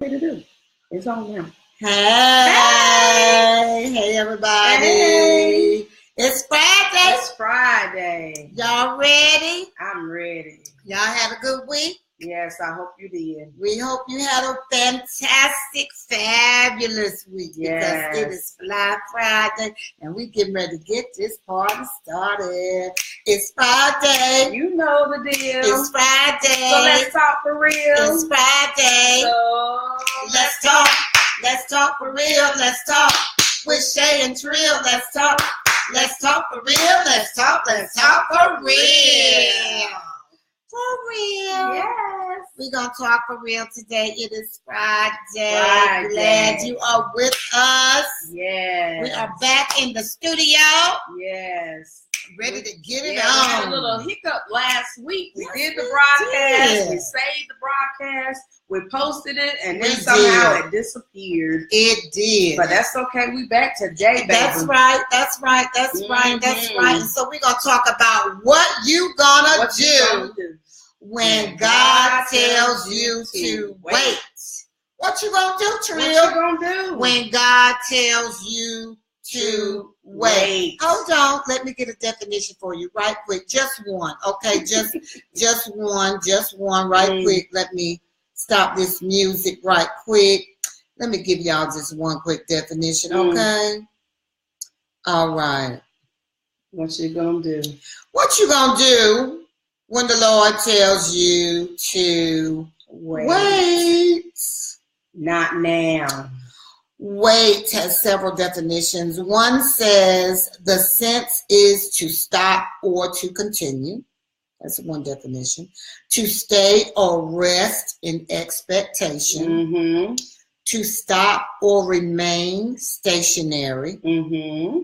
To do. It's on now. Hey everybody. Hey. It's Friday. It's Friday. Y'all ready? I'm ready. Y'all had a good week? Yes, I hope you did. We hope you had a fantastic, fabulous week. Yes. Because it is Fly Friday and we getting ready to get this party started. It's Friday. You know the deal. It's Friday. So let's talk for real. It's Friday. So let's talk. Let's talk for real. Let's talk with Shay and Trill. Let's talk. Let's talk for real. Let's talk. Let's talk for real. For real. Yes. We're going to talk for real today. It is Friday. Friday. Glad you are with us. Yes. We are back in the studio. Yes. Ready to get it We on. had a little hiccup last week. We did the we broadcast. did. We saved the broadcast. We posted it, and then We somehow did. it disappeared. It did. But that's okay. We back today, baby. That's right. That's right. That's right. That's right. And so we're going to talk about what you gonna What do you gonna do when God tells you to wait. What you gonna do, What Trill? you gonna do When God tells you to wait. Hold on. Let me get a definition for you right quick. Just one. Okay. Just one right quick. Let me stop this music right quick. Let me give y'all just one quick definition. Okay. All right. What you gonna do? What you gonna do when the Lord tells you to wait? Not now. Wait has several definitions. One says the sense is to stop or to continue. That's one definition. To stay or rest in expectation. Mm-hmm. To stop or remain stationary. Mm-hmm.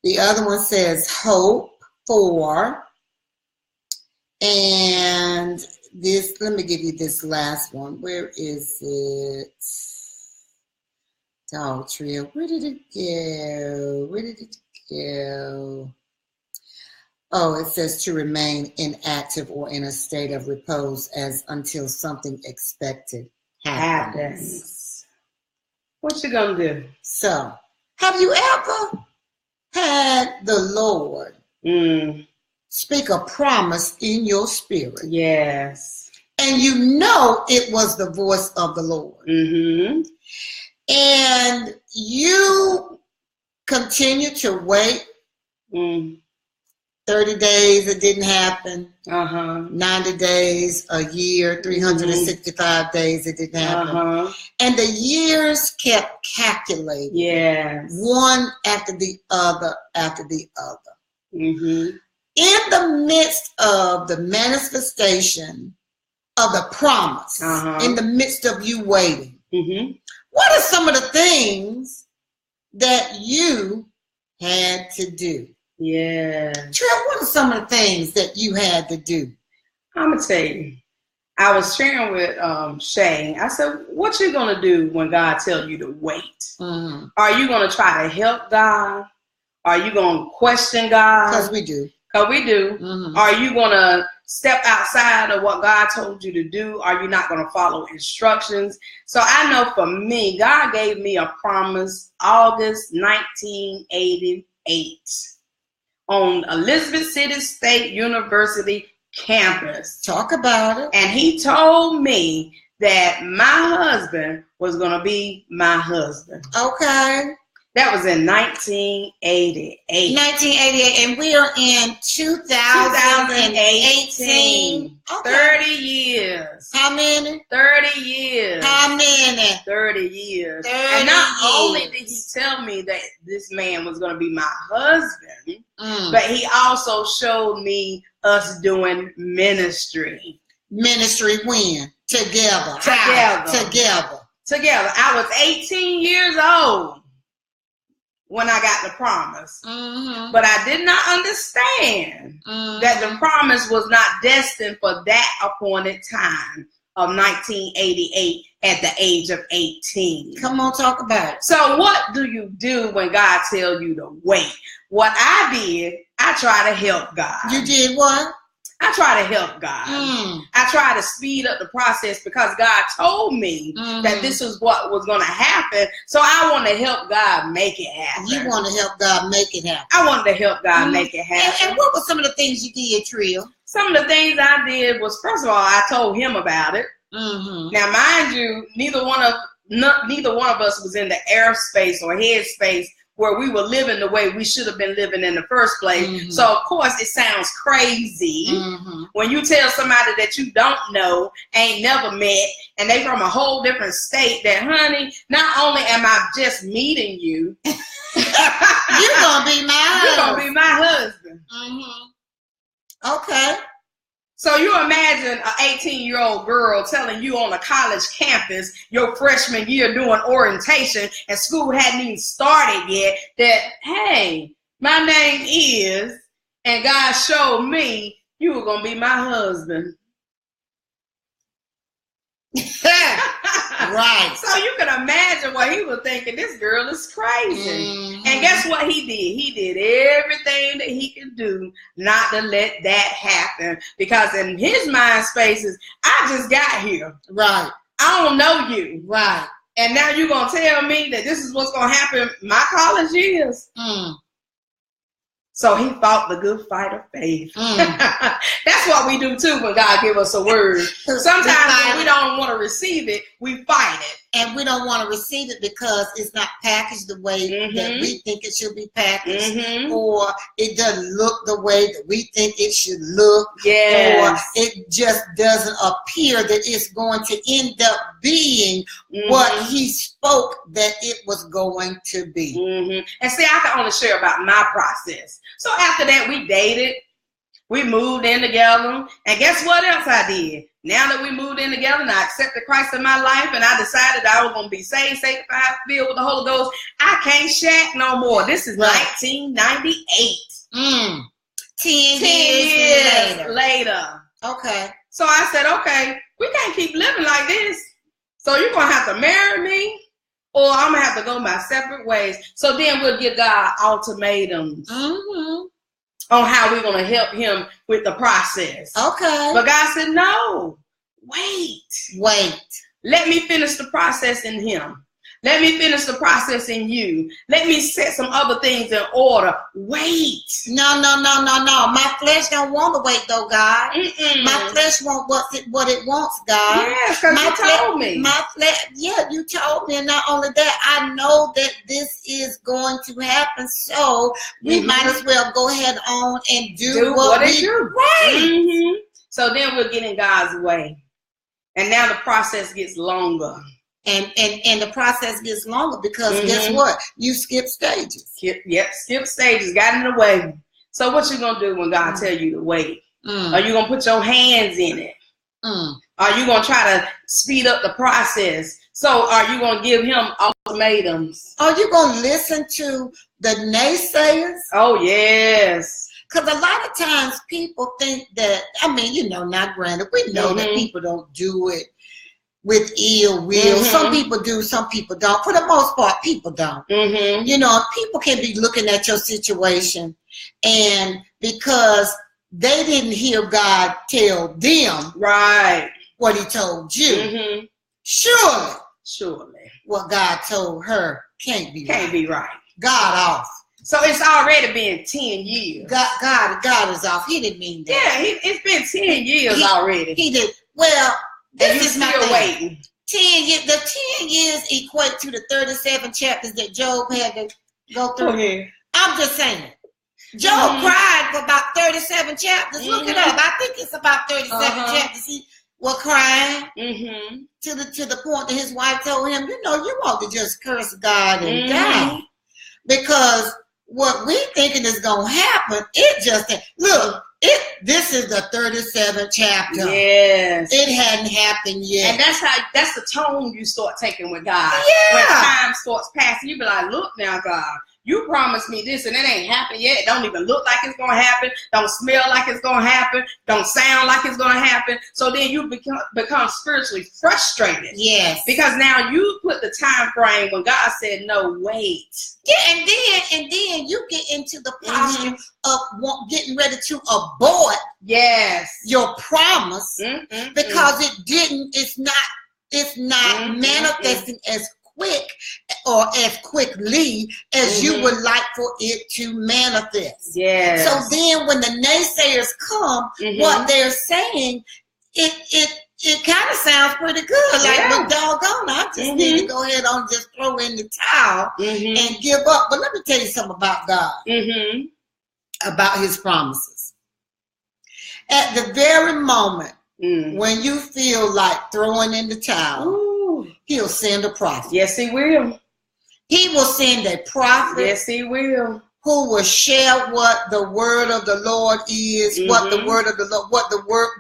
The other one says hope for. And this, let me give you this last one. Where is it? Dog Trill. Where did it go? Where did it go? Oh, it says to remain inactive or in a state of repose as until something expected happens. What you gonna do? So, have you ever had the Lord speak a promise in your spirit? Yes. And you know it was the voice of the Lord. Mm-hmm. And you continue to wait. 30 days, it didn't happen. 90 days, a year, 365 days, it didn't happen. And the years kept calculating. Yes. One after the other, after the other. Mm-hmm. In the midst of the manifestation of the promise, in the midst of you waiting, what are some of the things that you had to do? Yeah. Trill, what are some of the things that you had to do? I'm gonna tell you. I was sharing with Shay. I said, "What you gonna do when God tells you to wait? Are you gonna try to help God? Are you gonna question God? Because we do. Because we do. Are you gonna step outside of what God told you to do? Are you not gonna follow instructions? So I know for me, God gave me a promise August 1988. On Elizabeth City State University campus. Talk about it. And he told me that my husband was going to be my husband. Okay. That was in 1988. 1988, and we are in 2018. Okay. 30 years. How many? 30 years. How many? 30 years. 30 and not years. only did he tell me that this man was going to be my husband, but he also showed me us doing ministry. Ministry when? Together. Together. I was 18 years old when I got the promise. But I did not understand that the promise was not destined for that appointed time of 1988 at the age of 18. Come on, talk about it. So what do you do when God tells you to wait? What I did, I try to help God. You did what? I try to help God. I try to speed up the process because God told me that this is what was going to happen. So I want to help God make it happen. You want to help God make it happen. I wanted to help God make it happen. And what were some of the things you did, Tria? Some of the things I did was, first of all, I told him about it. Now, mind you, neither one of us was in the airspace or headspace where we were living the way we should have been living in the first place. So, of course, it sounds crazy when you tell somebody that you don't know, ain't never met, and they from a whole different state that, honey, not only am I just meeting you, you're going to be my husband. You're going to be my husband. Okay. So you imagine an 18-year-old girl telling you on a college campus your freshman year doing orientation and school hadn't even started yet that, hey, my name is, and God showed me you were going to be my husband. Right. So you can imagine what he was thinking. This girl is crazy. And guess what he did? He did everything that he could do not to let that happen. Because in his mind spaces, I just got here. Right. I don't know you. Right. And now you're going to tell me that this is what's going to happen my college years? So he fought the good fight of faith. That's what we do too when God give us a word. Sometimes when we don't want to receive it, we fight it. And we don't want to receive it because it's not packaged the way that we think it should be packaged, or it doesn't look the way that we think it should look, or it just doesn't appear that it's going to end up being what he spoke that it was going to be. And see, I can only share about my process. So after that, we dated. We moved in together. And guess what else I did? Now that we moved in together and I accepted Christ in my life and I decided I was going to be saved, sanctified, filled with the Holy Ghost, I can't shack no more. This is 1998. 10 years later. Okay. So I said, okay, we can't keep living like this. So you're going to have to marry me or I'm going to have to go my separate ways. So then we'll give God ultimatums. On how we're going to help him with the process. Okay. But God said, no, wait. Let me finish the process in him. Let me finish the process in you. Let me set some other things in order. Wait. No. My flesh don't want to wait, though, God. My flesh wants what it wants, God. Yes, because you told me. My flesh, you told me. And not only that, I know that this is going to happen. So we might as well go ahead on and do what we do. Right. So then we're getting God's way. And now the process gets longer. And the process gets longer because guess what? You skip stages. Skip stages, got in the way. So what you gonna do when God tell you to wait? Are you gonna put your hands in it? Are you gonna try to speed up the process? So are you gonna give him ultimatums? Are you gonna listen to the naysayers? Oh yes. Because a lot of times people think that, not granted, we know that people don't do it with ill will. Some people do, some people don't. For the most part, people don't. People can be looking at your situation, and because they didn't hear God tell them what he told you, surely what God told her can't be right. God off. So it's already been 10 years. God is off. He didn't mean that. Yeah, it's been 10 years already. He did. Well, this is my thing. Waiting. 10 years. The 10 years equate to the 37 chapters that Job had to go through. I'm just saying. Job cried for about 37 chapters. Look it up. I think it's about 37 chapters. He was crying to the point that his wife told him, you want to just curse God and die. Because what we thinking is going to happen, it just, look, this is the 37th chapter. Yes. It hadn't happened yet. And that's the tone you start taking with God. Yeah. When time starts passing, you be like, look now, God, you promised me this and it ain't happened yet. It don't even look like it's going to happen. Don't smell like it's going to happen. Don't sound like it's going to happen. So then you become spiritually frustrated. Yes. Because now you put the time frame when God said, no, wait. Yeah, and then you get into the posture of getting ready to abort your promise because it's not manifesting as quick or as quickly as you would like for it to manifest. Yes. So then when the naysayers come, what they're saying, it kind of sounds pretty good. Like, well, doggone, I just need to go ahead and just throw in the towel and give up. But let me tell you something about God, about his promises. At the very moment when you feel like throwing in the towel, he'll send a prophet. Yes, he will. He will send a prophet. Yes, he will. Who will share what the word of the Lord is, what the word of the Lord,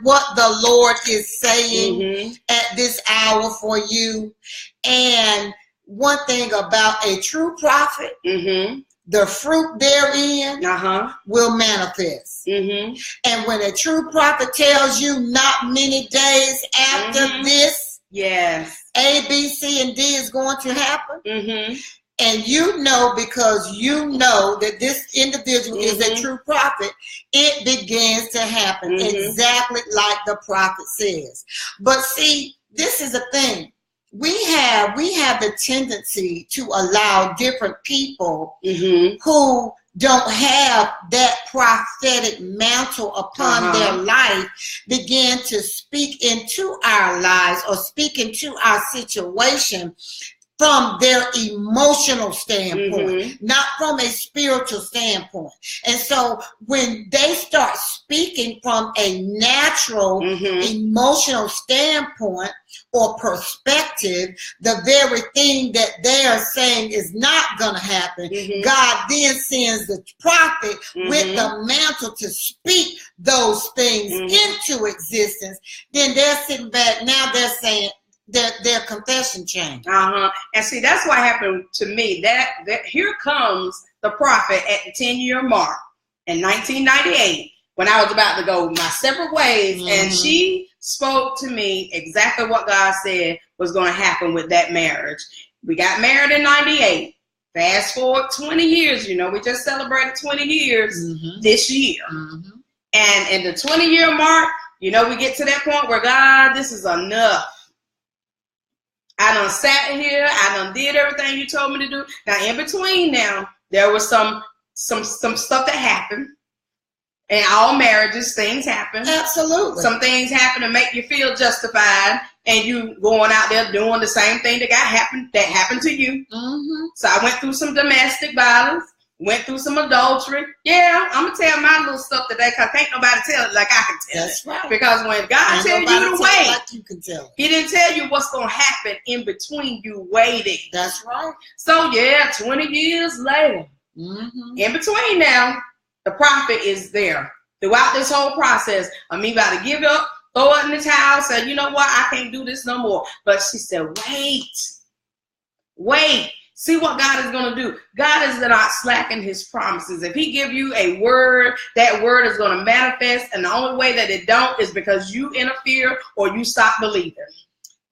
what the Lord is saying at this hour for you. And one thing about a true prophet, the fruit therein will manifest. And when a true prophet tells you not many days after this, A, B, C, and D is going to happen, and you know, because you know that this individual is a true prophet, it begins to happen exactly like the prophet says. But see, this is the thing. We have the tendency to allow different people who don't have that prophetic mantle upon their life begin to speak into our lives or speak into our situation from their emotional standpoint, not from a spiritual standpoint. And so when they start speaking from a natural emotional standpoint or perspective, the very thing that they are saying is not going to happen, God then sends the prophet with the mantle to speak those things into existence. Then they're sitting back, now they're saying, their confession changed. And see, that's what happened to me. That here comes the prophet at the 10-year mark in 1998 when I was about to go my separate ways, and she spoke to me exactly what God said was going to happen with that marriage. We got married in 98. Fast forward 20 years, you know, we just celebrated 20 years this year. And in the 20-year mark, you know, we get to that point where, God, this is enough. I done sat here. I done did everything you told me to do. Now, in between now, there was some stuff that happened. In all marriages, things happen. Absolutely. Some things happen to make you feel justified, and you going out there doing the same thing that happened to you. So I went through some domestic violence. Went through some adultery. Yeah, I'm going to tell my little stuff today because can't nobody tell it like I can tell That's it. right. Because when God tells you to wait, like you can tell it. He didn't tell you what's going to happen in between you waiting. That's right. So, yeah, 20 years later, in between now, the prophet is there. Throughout this whole process of me about to give up, throw it in the towel, say, you know what, I can't do this no more. But she said, wait. See what God is going to do. God is not slacking his promises. If he give you a word, that word is going to manifest. And the only way that it don't is because you interfere or you stop believing.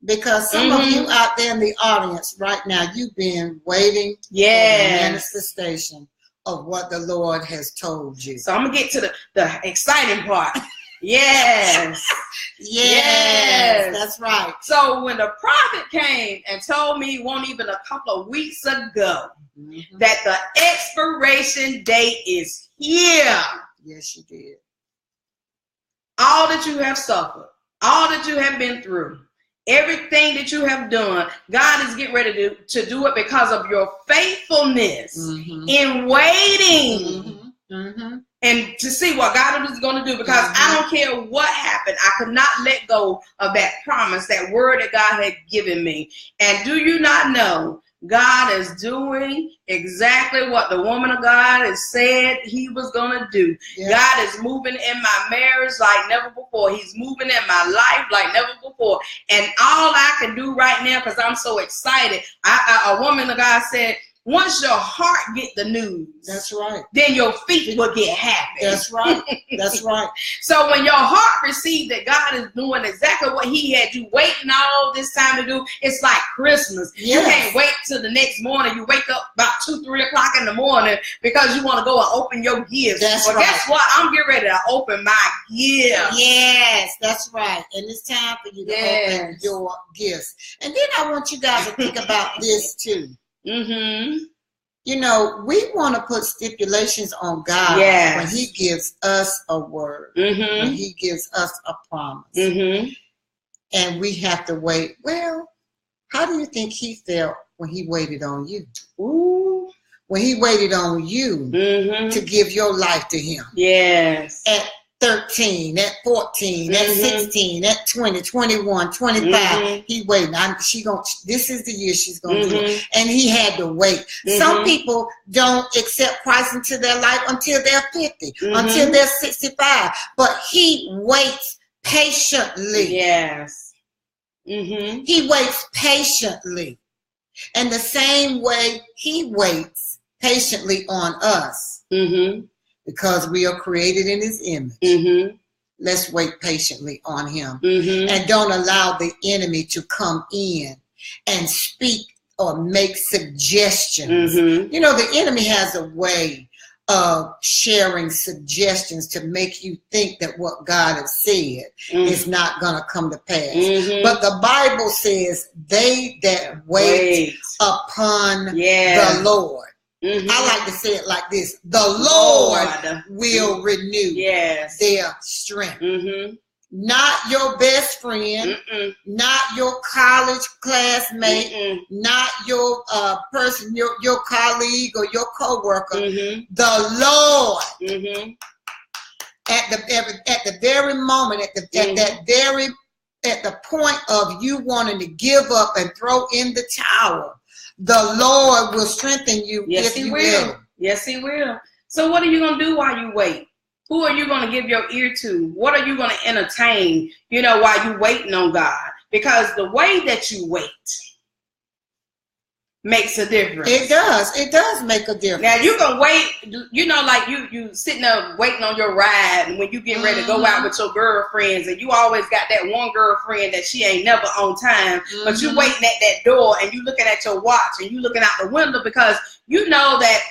Because some of you out there in the audience right now, you've been waiting for the manifestation of what the Lord has told you. So I'm going to get to the exciting part. Yes, that's right. So when the prophet came and told me, won't even a couple of weeks ago, that the expiration date is here. Yes, she did. All that you have suffered, all that you have been through, everything that you have done, God is getting ready to do it because of your faithfulness in waiting. And to see what God is going to do, because I don't care what happened. I could not let go of that promise, that word that God had given me. And do you not know, God is doing exactly what the woman of God has said he was going to do. God is moving in my marriage like never before. He's moving in my life like never before. And all I can do right now, because I'm so excited, a woman of God said, once your heart get the news, that's right, then your feet will get happy. That's right. That's right. So when your heart receives that God is doing exactly what he had you waiting all this time to do, it's like Christmas. Yes. You can't wait till the next morning. You wake up about 2, 3 o'clock in the morning because you want to go and open your gifts. That's right. Guess what? I'm getting ready to open my gifts. Yes, that's right. And it's time for you to open your gifts. And then I want you guys to think about this too. Mm-hmm. You know, we want to put stipulations on God when he gives us a word, when he gives us a promise. And we have to wait. Well, how do you think he felt when he waited on you? Ooh. When he waited on you to give your life to him. Yes. At 13, at 14, at 16, at 20, 21, 25, he waiting. This is the year she's going to do it. And he had to wait. Some people don't accept Christ into their life until they're 50, until they're 65. But he waits patiently. Yes. He waits patiently. And the same way he waits patiently on us. Because we are created in his image. Let's wait patiently on him. And don't allow the enemy to come in and speak or make suggestions. You know, the enemy has a way of sharing suggestions to make you think that what God has said is not going to come to pass. But the Bible says, they that wait upon the Lord. I like to say it like this: the Lord will renew their strength. Not your best friend, not your college classmate, not your person, your colleague or your coworker. The Lord, at the very moment, at the point of you wanting to give up and throw in the towel, the Lord will strengthen you. Yes, he will. Yes, he will. So what are you going to do while you wait? Who are you going to give your ear to? What are you going to entertain, while you're waiting on God? Because the way that you wait makes a difference. It does. It does make a difference. Now, you can wait, like you sitting there waiting on your ride, and when you get ready to go out with your girlfriends, and you always got that one girlfriend that she ain't never on time, but you waiting at that door, and you looking at your watch, and you looking out the window because you know that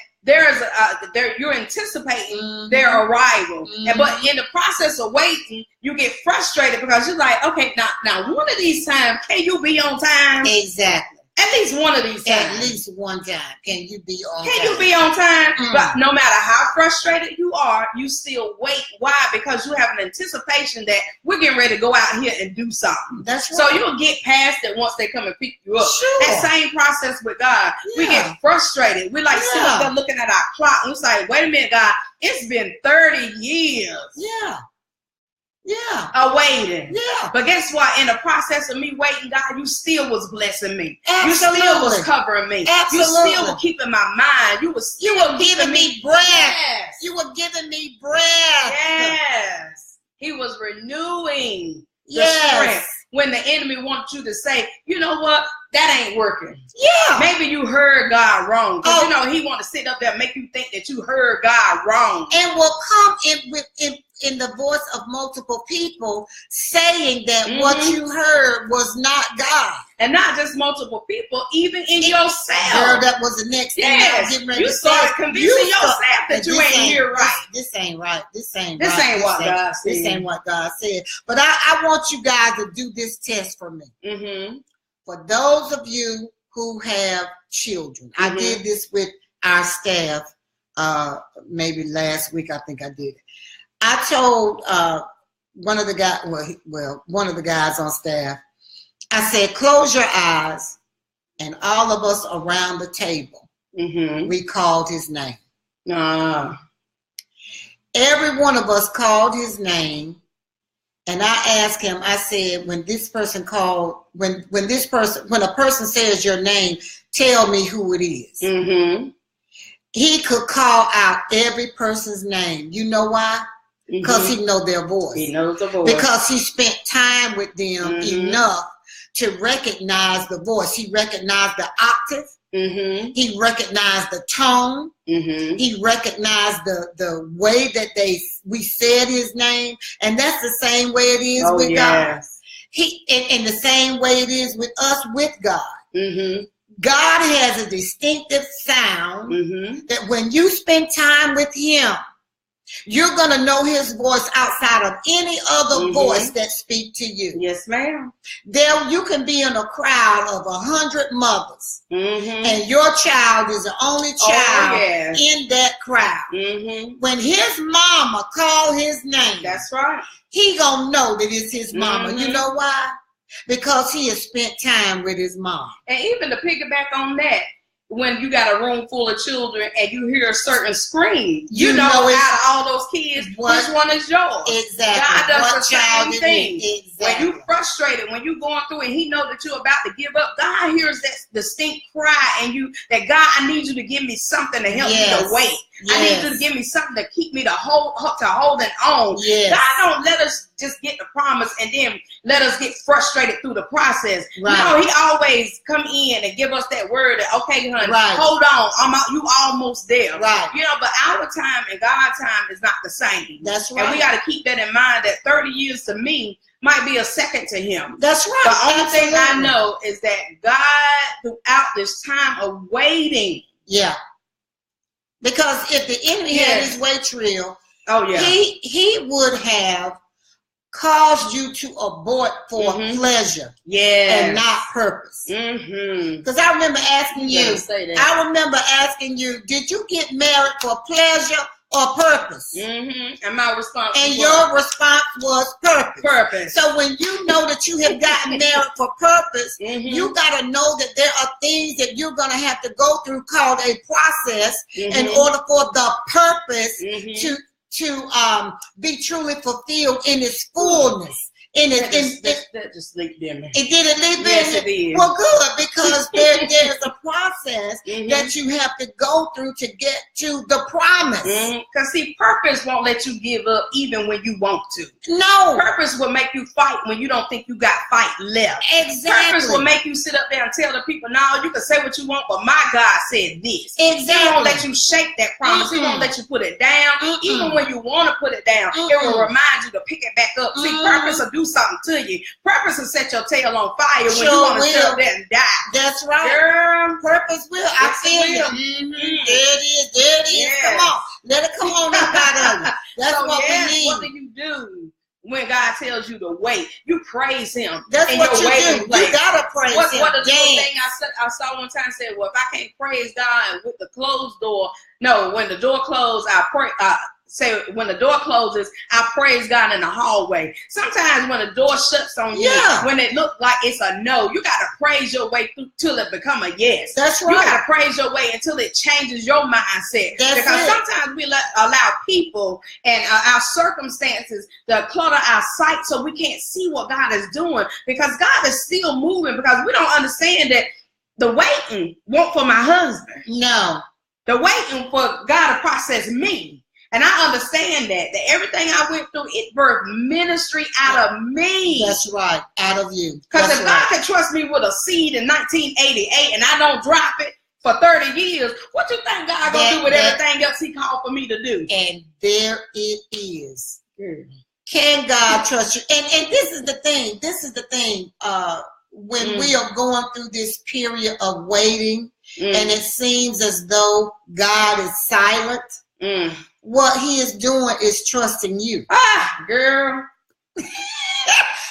you're anticipating their arrival. But in the process of waiting, you get frustrated because you're like, okay, now one of these times, can you be on time? Exactly. At least one of these times. At least one time. Can you be on time? Can you be on time? But no matter how frustrated you are, you still wait. Why? Because you have an anticipation that we're getting ready to go out here and do something. That's right. So you'll get past it once they come and pick you up. Sure. That same process with God. We get frustrated. We're like sitting there looking at our clock. And it's like, wait a minute, God, it's been 30 years. Waiting. But guess what? In the process of me waiting, God, you still was blessing me. Absolutely. You still was covering me. Absolutely. You still were keeping my mind. You were giving me breath. Yes. You were giving me breath. Yes. He was renewing the strength. When the enemy wants you to say, you know what, that ain't working. Maybe you heard God wrong. Because he want to sit up there and make you think that you heard God wrong. And will come in the voice of multiple people saying that what you heard was not God. And not just multiple people, even in yourself. Girl, that was the next thing I was getting ready to say. You started convincing yourself that you ain't here right. This ain't right. This ain't what God said. This ain't what God said. But I want you guys to do this test for me. For those of you who have children, I did this with our staff maybe last week. I think I did it. I told one of the guys on staff, I said, close your eyes, and all of us around the table, we called his name. Every one of us called his name, and I asked him, I said, when a person says your name, tell me who it is. He could call out every person's name. You know why? Because he knows their voice. He knows the voice. Because he spent time with them enough to recognize the voice. He recognized the octave. Mm-hmm. He recognized the tone. Mm-hmm. He recognized the way that we said his name, and that's the same way it is with God. And the same way it is with us with God. Mm-hmm. God has a distinctive sound that when you spend time with him, you're going to know his voice outside of any other voice that speak to you. Yes, ma'am. There, you can be in a crowd of 100 mothers, and your child is the only child in that crowd. When his mama call his name, that's right, he gonna know that it's his mama. You know why? Because he has spent time with his mom. And even to piggyback on that, when you got a room full of children and you hear a certain scream, you know out of all those kids, which one is yours. Exactly. God does the same thing. Exactly. When you frustrated, when you going through and he knows that you're about to give up, God hears that distinct cry in you that God, I need you to give me something to help me to wait. I need you to give me something to keep me to holding on. God don't let us just get the promise and then let us get frustrated through the process. Right. No, he always come in and give us that word that, okay, honey, hold on, you almost there. Right. You know, but our time and God's time is not the same. That's right. And we got to keep that in mind that 30 years to me might be a second to him. That's right. The only thing I know is that God, throughout this time of waiting. Yeah. Because if the enemy had his way, Trill, he would have caused you to abort for pleasure and not purpose. Because I remember asking you, did you get married for pleasure or purpose? And my response your response was purpose. So when you know that you have gotten married for purpose, you got to know that there are things that you're going to have to go through called a process in order for the purpose to be truly fulfilled in its fullness. That just leaked in me. It did leak in? Yes, it did. Well, good, because there's a process that you have to go through to get to the promise. Because see, purpose won't let you give up even when you want to. No. Purpose will make you fight when you don't think you got fight left. Exactly. Purpose will make you sit up there and tell the people, no, you can say what you want, but my God said this. Exactly. He won't let you shake that promise. He won't let you put it down. Even when you want to put it down, it will remind you to pick it back up. See, purpose will do something to you. Purpose will set your tail on fire when you want to sit up there and die. That's right. Girl, purpose will. I feel you. There it is. Come on. Let it come on up out of you. That's what we need. What do you do when God tells you to wait? You praise him. That's what you do. You gotta praise him. What the thing I saw one time said, well, if I can't praise God with the closed door, no, when the door closed, I pray. Say when the door closes, I praise God in the hallway. Sometimes when the door shuts on you, when it looks like it's a no, you got to praise your way through till it become a yes. That's right. You got to praise your way until it changes your mindset. Because sometimes we allow people and our circumstances to clutter our sight so we can't see what God is doing, because God is still moving, because we don't understand that the waiting won't for my husband. No. The waiting for God to process me. And I understand that everything I went through, it birthed ministry out of me. That's right, out of you. Because if God can trust me with a seed in 1988 and I don't drop it for 30 years, what you think God gonna do with everything else he called for me to do? And there it is. Can God trust you? And this is the thing. When we are going through this period of waiting, and it seems as though God is silent, what he is doing is trusting you. Girl.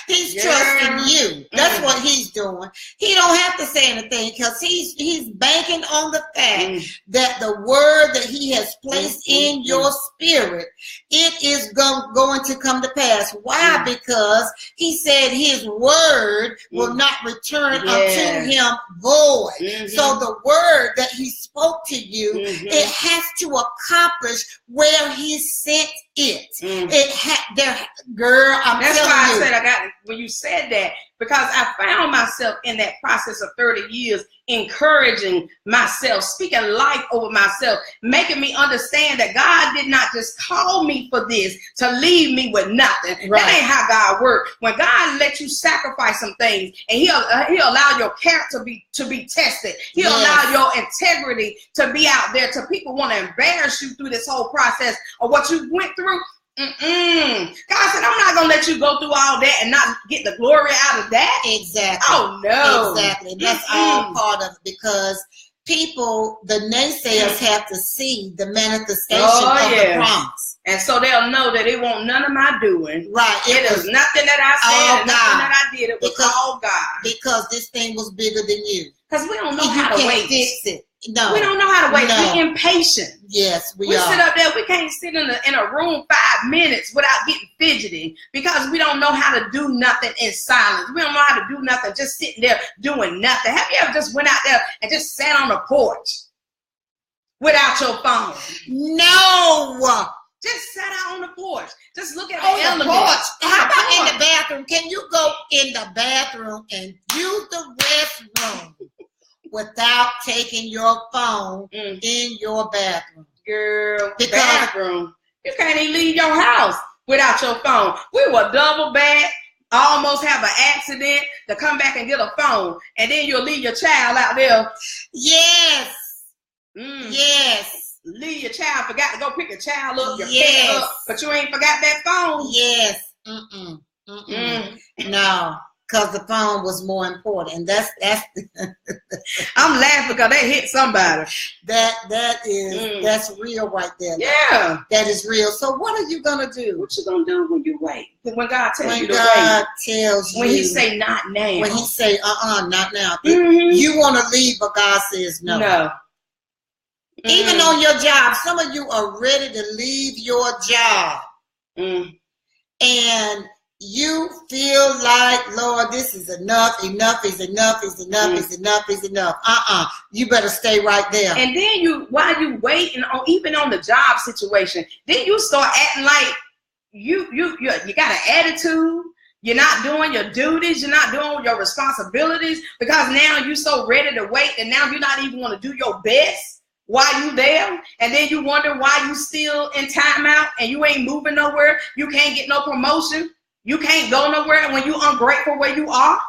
He's trusting you. That's what he's doing. He don't have to say anything, because he's banking on the fact that the word that he has placed in your spirit, it is going to come to pass. Why? Because he said his word will not return unto him void. So the word that he spoke to you, it has to accomplish where he sent it. Girl, I'm telling you. That's why I said when you said that, because I found myself in that process of 30 years encouraging myself, speaking life over myself, making me understand that God did not just call me for this to leave me with nothing. Right. That ain't how God works. When God lets you sacrifice some things, and he'll allow your character to be tested. He'll allow your integrity to be out there, to people want to embarrass you through this whole process of what you went through. God said, I'm not gonna let you go through all that and not get the glory out of that. Exactly. Oh no. Exactly. That's all part of it, because people, the naysayers, have to see the manifestation of the promise. And so they'll know that it won't none of my doing. Right. It was nothing that I said and nothing that I did. It was all God. Because this thing was bigger than you. Because we don't know how to wait. Fix it. No. We don't know how to wait. No. We're impatient. Yes, we are. We sit up there. We can't sit in a room 5 minutes without getting fidgety, because we don't know how to do nothing in silence. We don't know how to do nothing just sitting there doing nothing. Have you ever just went out there and just sat on the porch without your phone? No. Just sat out on the porch. Just look at the elements. How about in the bathroom? Can you go in the bathroom and use the restroom without taking your phone in your bathroom? Girl, bathroom. You can't even leave your house without your phone. We were double back, almost have an accident to come back and get a phone, and then you'll leave your child out there. Yes. Yes. Leave your child, forgot to go pick a child up, your pet up, but you ain't forgot that phone. Yes. No. Because the phone was more important, and that's I'm laughing because that hit somebody. That's real right there. Yeah, that is real. So what are you gonna do? What you gonna do when you wait? When God tells you to wait. When He say not now. When He say not now. You want to leave, but God says no. No. Even on your job, some of you are ready to leave your job, and you feel like, Lord, this is enough. Enough is enough. Is enough. Is enough. Is enough. You better stay right there. And then while you waiting on, even on the job situation, then you start acting like you got an attitude. You're not doing your duties. You're not doing your responsibilities, because now you're so ready to wait, and now you're not even want to do your best while you there, and then you wonder why you still in timeout and you ain't moving nowhere. You can't get no promotion. You can't go nowhere when you ungrateful where you are.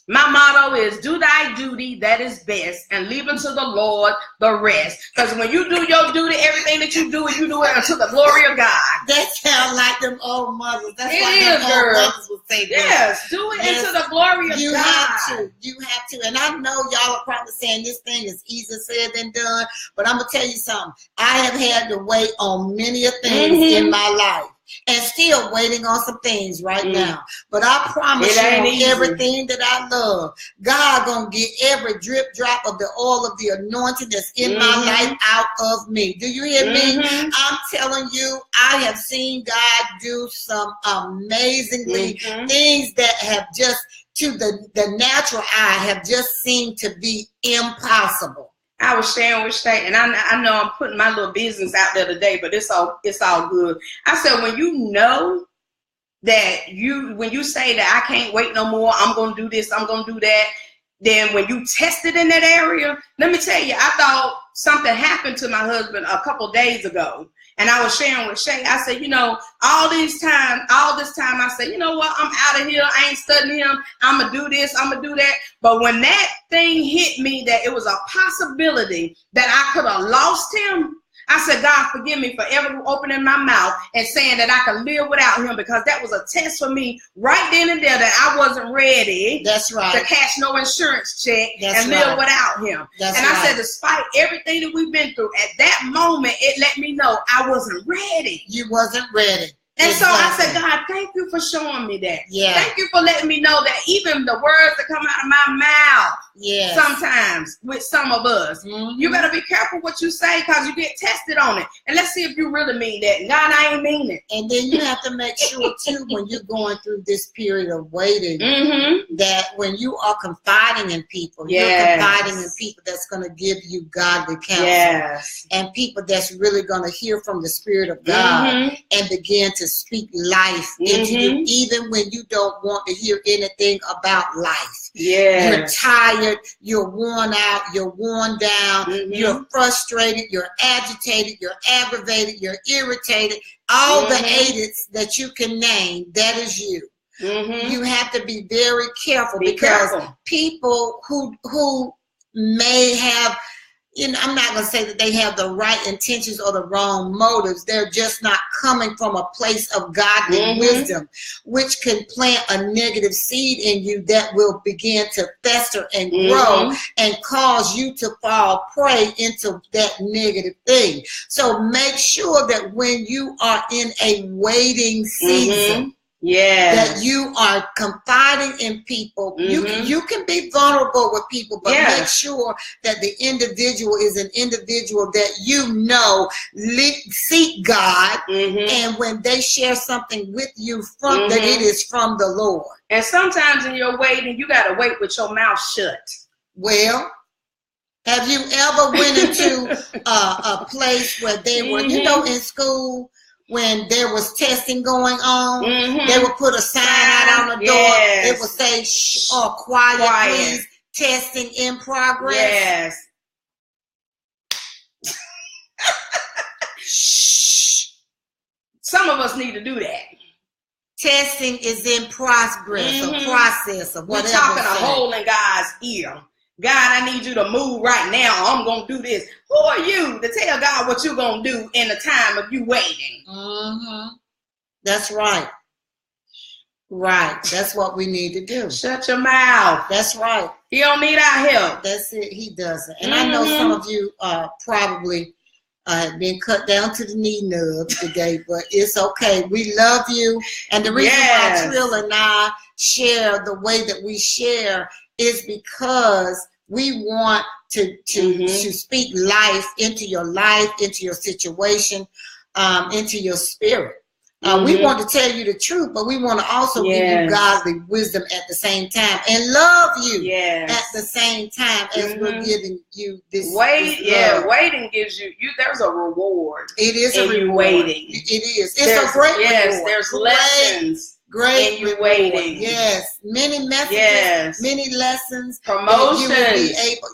My motto is, do thy duty that is best, and leave unto the Lord the rest. Because when you do your duty, everything that you do it unto the glory of God. That sounds like them old mothers. That's it like is, them old mothers would say. Yes, do it into the glory of God. You have to. And I know y'all are probably saying this thing is easier said than done, but I'm going to tell you something. I have had to wait on many things in my life, and still waiting on some things right now. But I promise you, everything that I love, God gonna get every drip drop of the oil of the anointing that's in my life out of me. Do you hear me? I'm telling you, I have seen God do some amazingly things that have just, to the natural eye, have just seemed to be impossible. I was sharing with Shay, and I know I'm putting my little business out there today, but it's all good. I said, when you know that when you say that I can't wait no more, I'm going to do this, I'm going to do that, then when you test it in that area, let me tell you, I thought something happened to my husband a couple days ago. And I was sharing with Shay, I said, all this time, I said, you know what, I'm out of here. I ain't studying him. I'm going to do this. I'm going to do that. But when that thing hit me, that it was a possibility that I could have lost him, I said, God, forgive me for ever opening my mouth and saying that I could live without him, because that was a test for me right then and there, that I wasn't ready to cash no insurance check and live without him. I said, despite everything that we've been through, at that moment, it let me know I wasn't ready. You wasn't ready. And so I said, God, thank you for showing me that. Yeah. Thank you for letting me know that even the words that come out of my mouth Yes. Sometimes with some of us. You better be careful what you say because you get tested on it. And let's see if you really mean that. God, I ain't mean it. And then you have to make sure too, when you're going through this period of waiting, that when you are confiding in people, you're confiding in people that's going to give you godly counsel, and people that's really going to hear from the Spirit of God and begin to speak life into you, even when you don't want to hear anything about life. You're tired, you're worn out, you're worn down, you're frustrated, you're agitated, you're aggravated, you're irritated. All the aids that you can name, that is you. You have to be very careful because people who may have, you know, I'm not going to say that they have the right intentions or the wrong motives. They're just not coming from a place of godly wisdom, which can plant a negative seed in you that will begin to fester and grow and cause you to fall prey into that negative thing. So make sure that when you are in a waiting season, that you are confiding in people. You can be vulnerable with people, but make sure that the individual is an individual that you know seek God, and when they share something with you, from that it is from the Lord. And sometimes in your waiting, you got to wait with your mouth shut. Well, have you ever went into a place where they were, you know, in school, when there was testing going on, they would put a sign out on the door. It would say, shh, or quiet, please, testing in progress. Shh. Some of us need to do that. Testing is in progress, or process, or whatever. We're talking a hole in God's ear. God, I need you to move right now. I'm going to do this. Who are you to tell God what you're going to do in the time of you waiting? That's right. Right. That's what we need to do. Shut your mouth. That's right. He don't need our help. That's it. He doesn't. And I know some of you probably have been cut down to the knee nubs today, but it's okay. We love you. And the reason why Trill and I share the way that we share is because we want to speak life, into your situation, into your spirit. We want to tell you the truth, but we want to also give you godly wisdom at the same time and love you at the same time as we're giving you this. Waiting gives you there's a reward. It is a reward. Waiting. It is. It's a great reward. There's lessons. Great you waiting. Yes. Many messages, many lessons. Promotion. You will be able,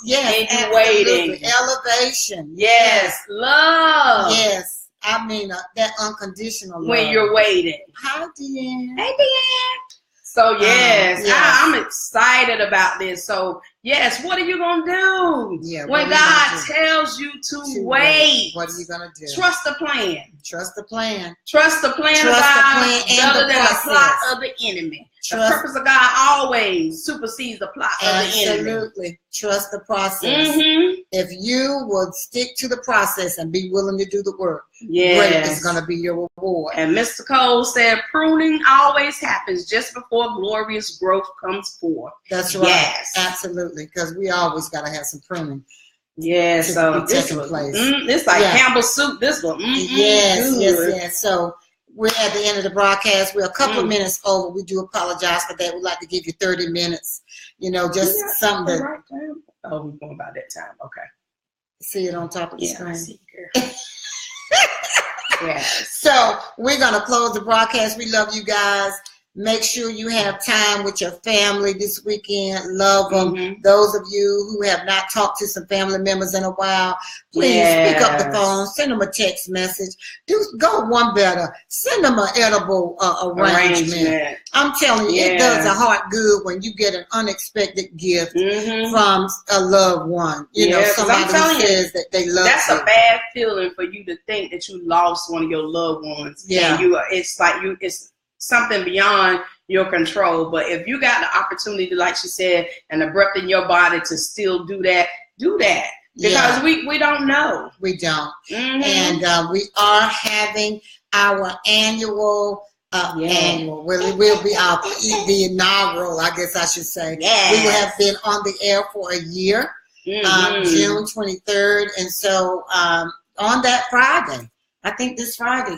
and waiting. Elevation. Yes. Love. Yes. I mean, that unconditional love. When you're waiting. Hi, Deanne. Hey, Deanne. So, I'm excited about this. So, yes, what are you going to do? When God tells you to wait. What are you going to do? Trust the plan. Trust the plan. Trust the plan of God better than the plot of the enemy. The purpose of God always supersedes the plot of the enemy. Absolutely. Trust the process. If you will stick to the process and be willing to do the work, great is going to be your reward. And Mr. Cole said, pruning always happens just before glorious growth comes forth. That's right. Yes. Absolutely. Because we always got to have some pruning. Yes. So this place. It's like Campbell's soup. This one. Yes. So we're at the end of the broadcast. We're a couple of minutes over. We do apologize for that. We'd like to give you 30 minutes. You know, just something that. Right time. Oh, we're going about that time. Okay. See it on top of the screen. I see it. So we're going to close the broadcast. We love you guys. Make sure you have time with your family this weekend. Love them. Those of you who have not talked to some family members in a while, please pick up the phone. Send them a text message. Go one better. Send them an edible arrangement. I'm telling you, it does a heart good when you get an unexpected gift from a loved one. You know, somebody who says that they love you. That's a bad feeling for you to think that you lost one of your loved ones. And it's something beyond your control. But if you got the opportunity, like she said, and the breath in your body to still do that, do that. Because we don't know. We don't. And we are having our annual annual. Well, it will be the inaugural, I guess I should say. Yes. We will have been on the air for a year, June 23rd. And so on that Friday, I think this Friday,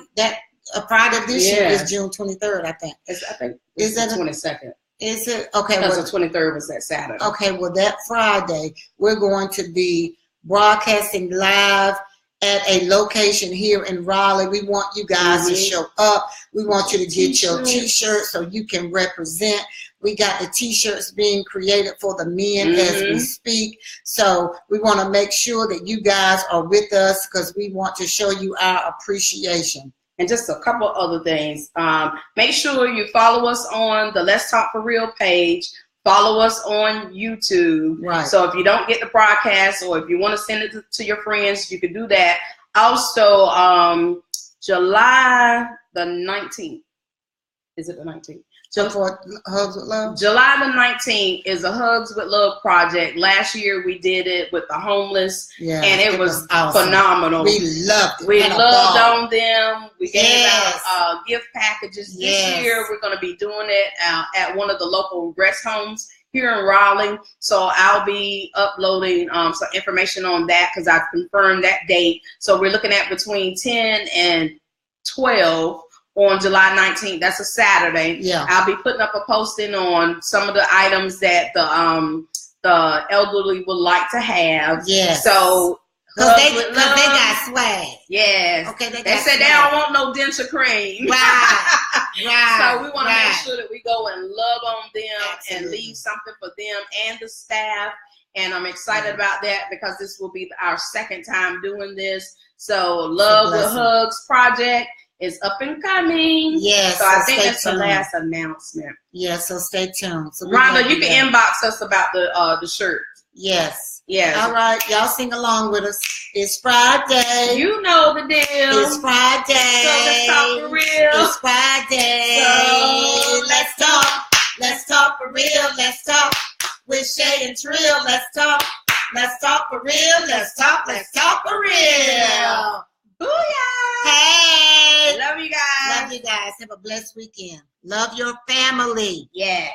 Friday of this year is June 23rd, I think. Is that the 22nd? Is it? Okay. Because the 23rd was that Saturday. Okay, well, that Friday, we're going to be broadcasting live at a location here in Raleigh. We want you guys to show up. We want you to get your T-shirts so you can represent. We got the T-shirts being created for the men as we speak. So we want to make sure that you guys are with us because we want to show you our appreciation. And just a couple other things. Make sure you follow us on the Let's Talk For Real page. Follow us on YouTube. Right. So if you don't get the broadcast or if you want to send it to your friends, you can do that. Also, July the 19th. Is it the 19th? Hugs with Love? July the 19th is a Hugs with Love project. Last year we did it with the homeless, and it was awesome. Phenomenal. We loved it. We loved on them. We gave out gift packages. This year we're going to be doing it at one of the local rest homes here in Raleigh. So I'll be uploading some information on that because I've confirmed that date. So we're looking at between 10 and 12 on July 19th. That's a Saturday. Yeah. I'll be putting up a posting on some of the items that the elderly would like to have. Yes. So because they got swag. Yes. Okay. They said swag. They don't want no denture cream. Right. Right. So we want to make sure that we go and love on them and leave something for them and the staff. And I'm excited about that because this will be our second time doing this. So Love with Hugs project is up and coming. Yes. So I think that's the last announcement. Yeah, so stay tuned. So Rhonda, you can inbox us about the shirt. Yes. Yes. All right. Y'all sing along with us. It's Friday. You know the deal. It's Friday. So let's talk for real. It's Friday. So let's talk. Let's talk for real. Let's talk with Shay and Trill. Let's talk. Let's talk for real. Let's talk. Let's talk for real. Booyah! Hey! Love you guys. Love you guys. Have a blessed weekend. Love your family. Yeah.